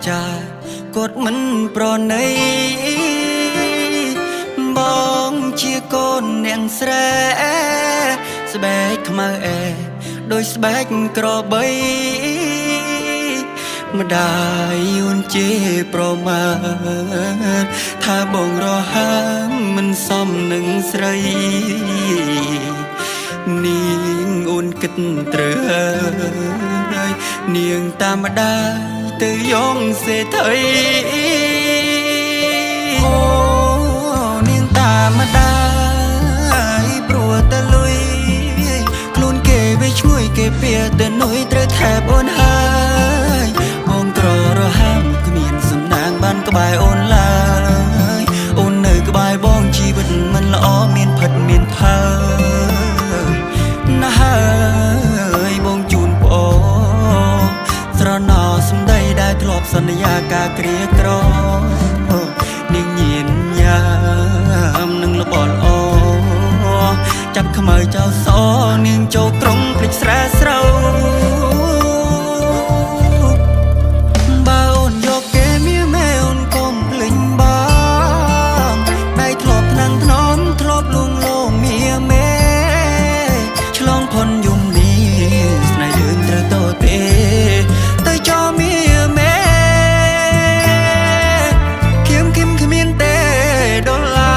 ចាកត់មិនប្រណីបងជាកូននាងស្រែស្បែកខ្មៅអែដោយស្បែកក្របីម្ដាយយួនជេរប្រមាថថាបងរហើមមិនសមនឹងស្រីនាងអូនគិតត្រូវហើយនាងតាមម្ដាយទៅយ៉ងសេដ្ឋីអូនាងតាមម្ដាយព្រោះតែលុយខ្លួនគេវាឈ្ងុយគេពៀទៅនុយត្រូវថែបអូនហើយបងក្ររហាមគ្មានសំណាងបានក្បែរអូនឡើយអូននៅក្បែរបងជីវិតមិនល្អមានផិតមានផើណាស់ហើយបងជូនប្អូនស្រណោសំដីដែលធ្លាប់សន្យាការគ្រាក្រនាងញៀនញ៉ាំនឹងលបល្អចាប់ខ្មៅចៅសនាងចូលក្រុងភ្លេចស្រែស្រោបើអូនយកគេមានម៉ែអូនកុំភ្លេចបងដៃធ្លាប់ថ្នាំងថ្នមធ្លាប់លួងលោមមាមេឆ្លងផុនយំនេះស្នេហ៍យើងត្រូវតទេទៅចោលមាមេគៀមគ្មានទេដុល្លា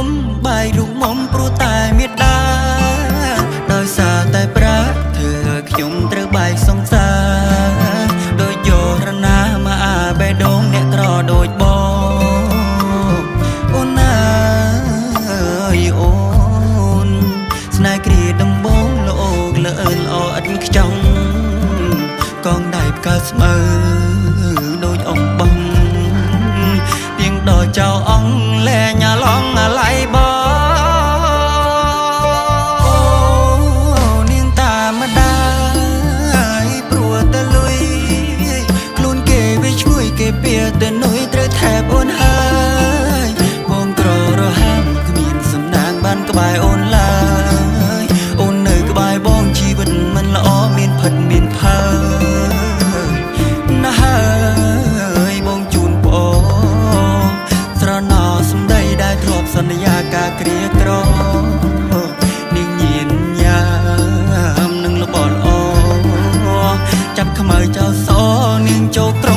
របាយរូបមុំព្រោះតែមេដាដោយសារតែប្រាក់ធ្វើខ្ញុំត្រូវបាយសង្សារដោយយោរណាមកអាបេះដូងអ្នកក្រដូចបងអូនអើយអូនស្នេហ៍គ្រាដំបងល្អលើអើល្អឥតខ្ចង់កងដៃផ្កាស្មៅដូចអំបងទៀងដល់ចៅអង្គលែងឡងអាឡៃបងពៀទៅនុយត្រូវថែបអូនហើយបងក្ររហាមគ្មានសំណាងបានក្បែរអូនឡើយអូននៅក្បែរបងជីវិតមិនល្អមានផិតមានផើណាស់ហើយបងជូនប្អូនស្រណោសំដីដែលធ្លាប់សន្យាការគ្រាក្រនាងញៀនញ៉ាំនឹងលបល្អចាប់ខ្មៅចៅសនាងចូល